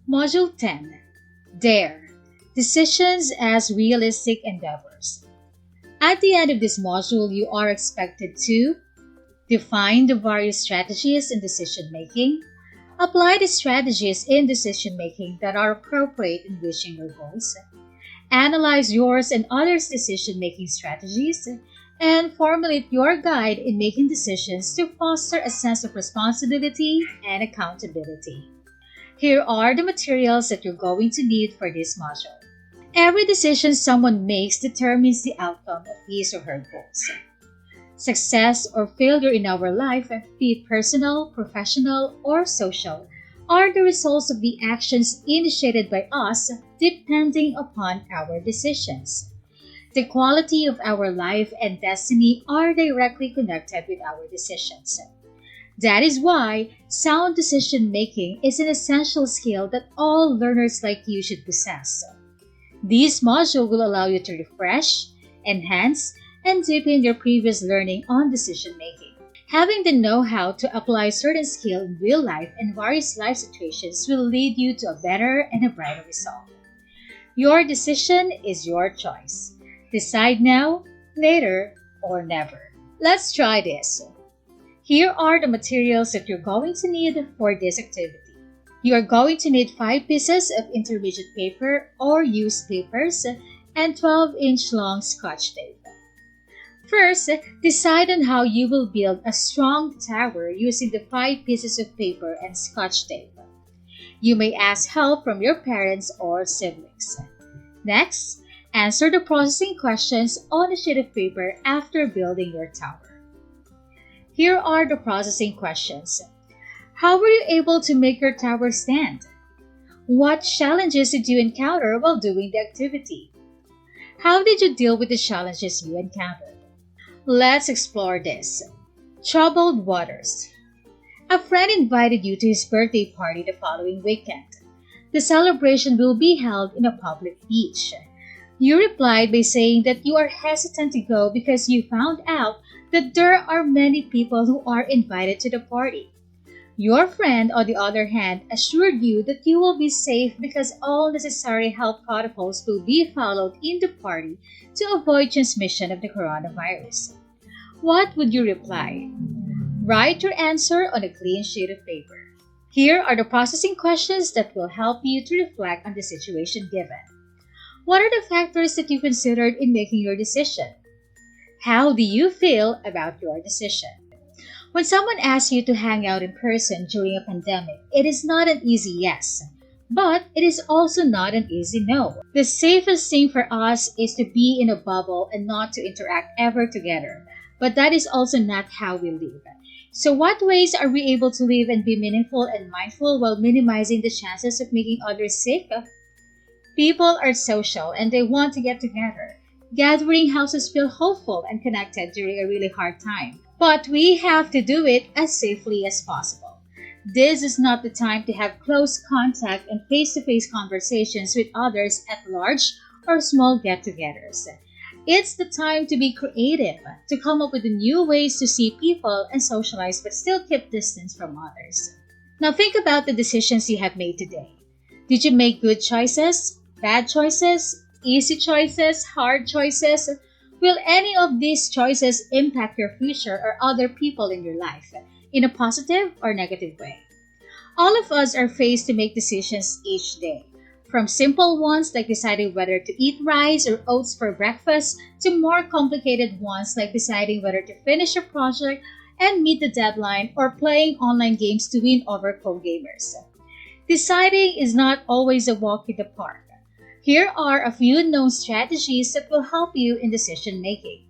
Module 10. Dare. Decisions as realistic endeavors. At the end of this module, you are expected to define the various strategies in decision making, apply the strategies in decision making that are appropriate in reaching your goals, analyze yours and others' decision making strategies, and formulate your guide in making decisions to foster a sense of responsibility and accountability. Here are the materials that you're going to need for this module. Every decision someone makes determines the outcome of his or her goals. Success or failure in our life, be it personal, professional, or social, are the results of the actions initiated by us depending upon our decisions. The quality of our life and destiny are directly connected with our decisions. That is why sound decision making is an essential skill that all learners like you should possess. This module will allow you to refresh, enhance, and deepen your previous learning on decision making. Having the know-how to apply certain skill in real life and various life situations will lead you to a better and a brighter result. Your decision is your choice. Decide now, later, or never. Let's try this. Here are the materials that you're going to need for this activity. You are going to need 5 pieces of intermediate paper or used papers and 12-inch long Scotch tape. First, decide on how you will build a strong tower using the 5 pieces of paper and Scotch tape. You may ask help from your parents or siblings. Next, answer the processing questions on a sheet of paper after building your tower. Here are the processing questions. How were you able to make your tower stand? What challenges did you encounter while doing the activity? How did you deal with the challenges you encountered? Let's explore this. Troubled waters. A friend invited you to his birthday party the following weekend. The celebration will be held in a public beach. You replied by saying that you are hesitant to go because you found out that there are many people who are invited to the party. Your friend, on the other hand, assured you that you will be safe because all necessary health protocols will be followed in the party to avoid transmission of the coronavirus. What would you reply? Write your answer on a clean sheet of paper. Here are the processing questions that will help you to reflect on the situation given. What are the factors that you considered in making your decision? How do you feel about your decision? When someone asks you to hang out in person during a pandemic, it is not an easy yes, but it is also not an easy no. The safest thing for us is to be in a bubble and not to interact ever together, but that is also not how we live. So what ways are we able to live and be meaningful and mindful while minimizing the chances of making others sick? People are social and they want to get together. Gathering helps us feel hopeful and connected during a really hard time. But we have to do it as safely as possible. This is not the time to have close contact and face-to-face conversations with others at large or small get-togethers. It's the time to be creative, to come up with new ways to see people and socialize but still keep distance from others. Now think about the decisions you have made today. Did you make good choices, bad choices, easy choices, hard choices? Will any of these choices impact your future or other people in your life in a positive or negative way? All of us are faced to make decisions each day, from simple ones like deciding whether to eat rice or oats for breakfast to more complicated ones like deciding whether to finish a project and meet the deadline or playing online games to win over co-gamers. Deciding is not always a walk in the park. Here are a few known strategies that will help you in decision making.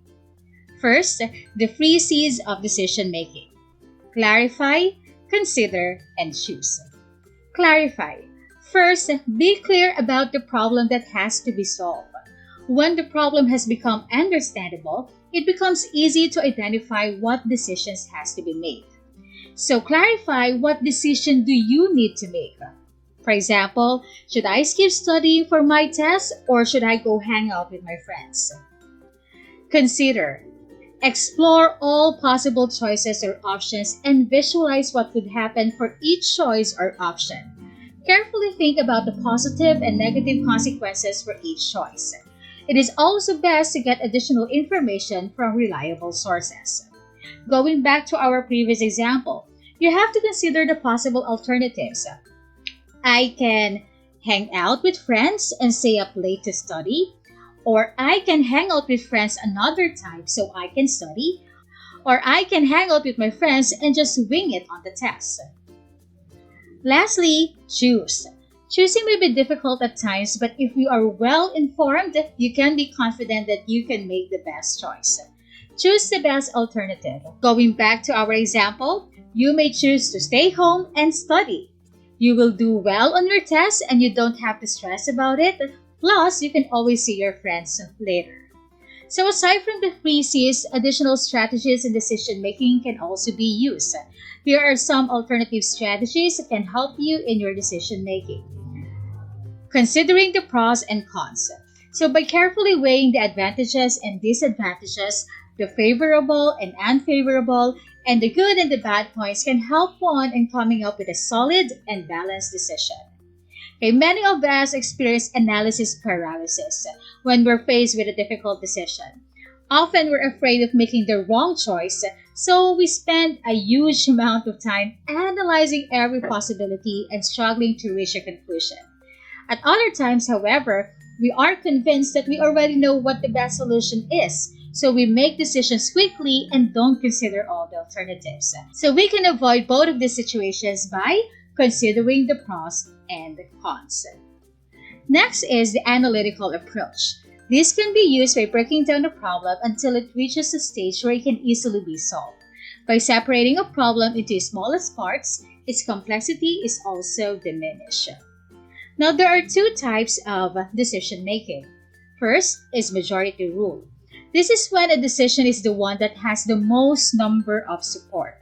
First, the 3 C's of decision making. Clarify, consider, and choose. Clarify. First, be clear about the problem that has to be solved. When the problem has become understandable, it becomes easy to identify what decisions has to be made. So clarify what decision do you need to make. For example, should I skip studying for my test or should I go hang out with my friends? Consider. Explore all possible choices or options and visualize what could happen for each choice or option. Carefully think about the positive and negative consequences for each choice. It is also best to get additional information from reliable sources. Going back to our previous example, you have to consider the possible alternatives. I can hang out with friends and stay up late to study, or I can hang out with friends another time so I can study, or I can hang out with my friends and just wing it on the test. Lastly, choose. Choosing may be difficult at times, but if you are well informed, you can be confident that you can make the best choice. Choose the best alternative. Going back to our example, you may choose to stay home and study. You will do well on your test and you don't have to stress about it. Plus, you can always see your friends later. So aside from the three C's, additional strategies in decision making can also be used. Here are some alternative strategies that can help you in your decision making. Considering the pros and cons. So by carefully weighing the advantages and disadvantages, the favorable and unfavorable, and the good and the bad points can help one in coming up with a solid and balanced decision. Okay, many of us experience analysis paralysis when we're faced with a difficult decision. Often we're afraid of making the wrong choice, so we spend a huge amount of time analyzing every possibility and struggling to reach a conclusion. At other times, however, we are convinced that we already know what the best solution is, so we make decisions quickly and don't consider all the alternatives. So we can avoid both of these situations by considering the pros and the cons. Next is the analytical approach. This can be used by breaking down a problem until it reaches a stage where it can easily be solved. By separating a problem into its smallest parts, its complexity is also diminished. Now, there are two types of decision making. First is majority rule. This is when a decision is the one that has the most number of support.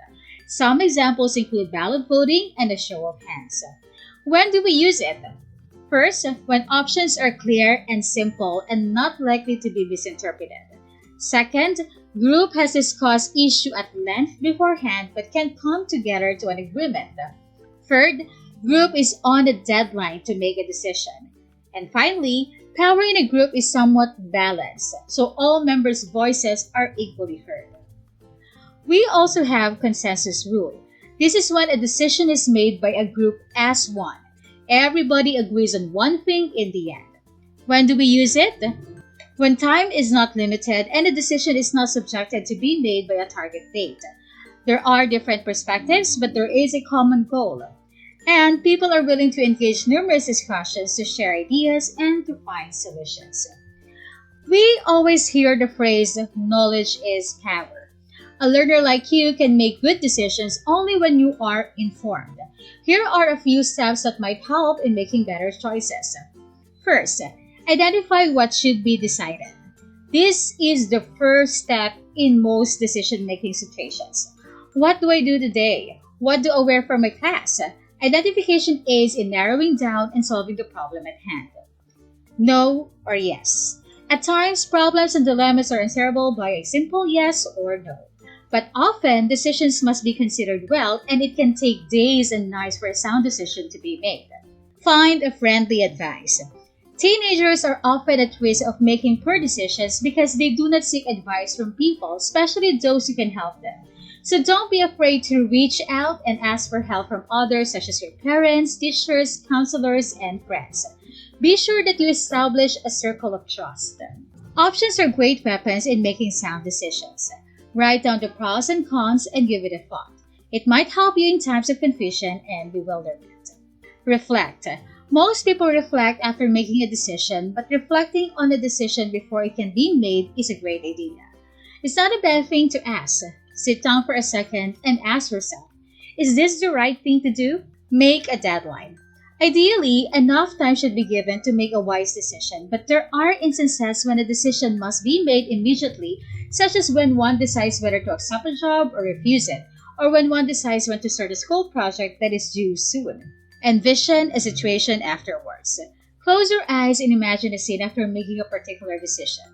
Some examples include ballot voting and a show of hands. When do we use it? First, when options are clear and simple and not likely to be misinterpreted. Second, group has discussed issue at length beforehand but can come together to an agreement. Third, group is on a deadline to make a decision. And finally, power in a group is somewhat balanced, so all members' voices are equally heard. We also have consensus rule. This is when a decision is made by a group as one. Everybody agrees on one thing in the end. When do we use it? When time is not limited and a decision is not subjected to be made by a target date. There are different perspectives, but there is a common goal. And people are willing to engage numerous discussions to share ideas and to find solutions. We always hear the phrase, knowledge is power. A learner like you can make good decisions only when you are informed. Here are a few steps that might help in making better choices. First, identify what should be decided. This is the first step in most decision-making situations. What do I do today? What do I wear for my class? Identification aids in narrowing down and solving the problem at hand. No or yes. At times, problems and dilemmas are answerable by a simple yes or no. But often, decisions must be considered well, and it can take days and nights for a sound decision to be made. Find a friendly advice. Teenagers are often at risk of making poor decisions because they do not seek advice from people, especially those who can help them. So don't be afraid to reach out and ask for help from others such as your parents, teachers, counselors, and friends. Be sure that you establish a circle of trust. Options are great weapons in making sound decisions. Write down the pros and cons and give it a thought. It might help you in times of confusion and bewilderment. Reflect. Most people reflect after making a decision, but reflecting on a decision before it can be made is a great idea. It's not a bad thing to ask. Sit down for a second and ask yourself, is this the right thing to do? Make a deadline. Ideally, enough time should be given to make a wise decision, but there are instances when a decision must be made immediately, such as when one decides whether to accept a job or refuse it, or when one decides when to start a school project that is due soon. Envision a situation afterwards. Close your eyes and imagine a scene after making a particular decision.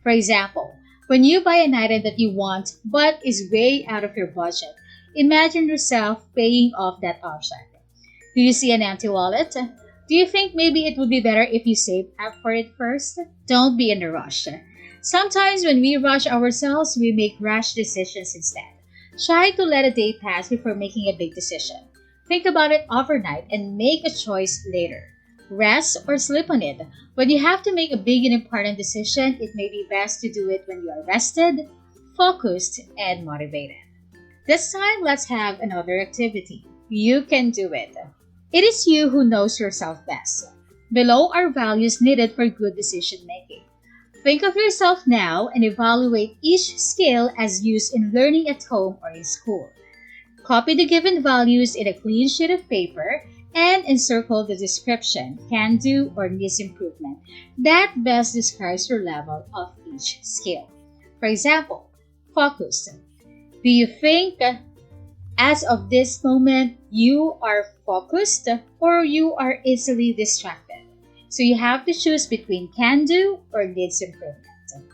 For example, when you buy an item that you want but is way out of your budget, imagine yourself paying off that object. Do you see an empty wallet? Do you think maybe it would be better if you save up for it first? Don't be in a rush. Sometimes when we rush ourselves, we make rash decisions instead. Try to let a day pass before making a big decision. Think about it overnight and make a choice later. Rest or sleep on it. When you have to make a big and important decision, it may be best to do it when you are rested, focused, and motivated. This time, let's have another activity. You can do it. It is you who knows yourself best. Below are values needed for good decision making. Think of yourself now and evaluate each skill as used in learning at home or in school. Copy the given values in a clean sheet of paper and encircle the description, can do, or needs improvement. That best describes your level of each skill. For example, focus. Do you think as of this moment you are focused or you are easily distracted? So you have to choose between can do or needs improvement.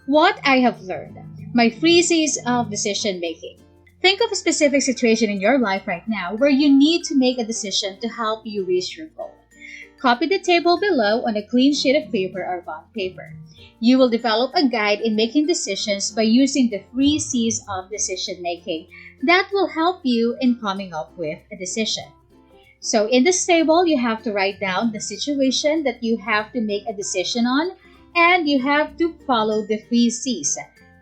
What I have learned, my freezes of decision making. Think of a specific situation in your life right now where you need to make a decision to help you reach your goal. Copy the table below on a clean sheet of paper or bond paper. You will develop a guide in making decisions by using the 3 C's of decision making that will help you in coming up with a decision. So in this table, you have to write down the situation that you have to make a decision on, and you have to follow the 3 C's.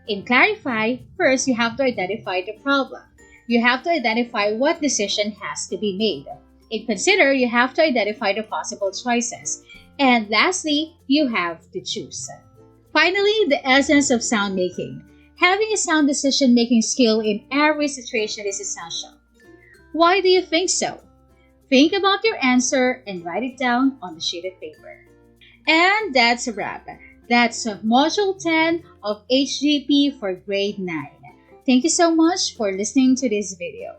In clarify, first you have to identify the problem. You have to identify what decision has to be made. In consider, you have to identify the possible choices. And lastly, you have to choose. Finally, the essence of sound making. Having a sound decision making skill in every situation is essential. Why do you think so? Think about your answer and write it down on the sheet of paper. And that's a wrap. That's Module 10 of HGP for Grade 9. Thank you so much for listening to this video.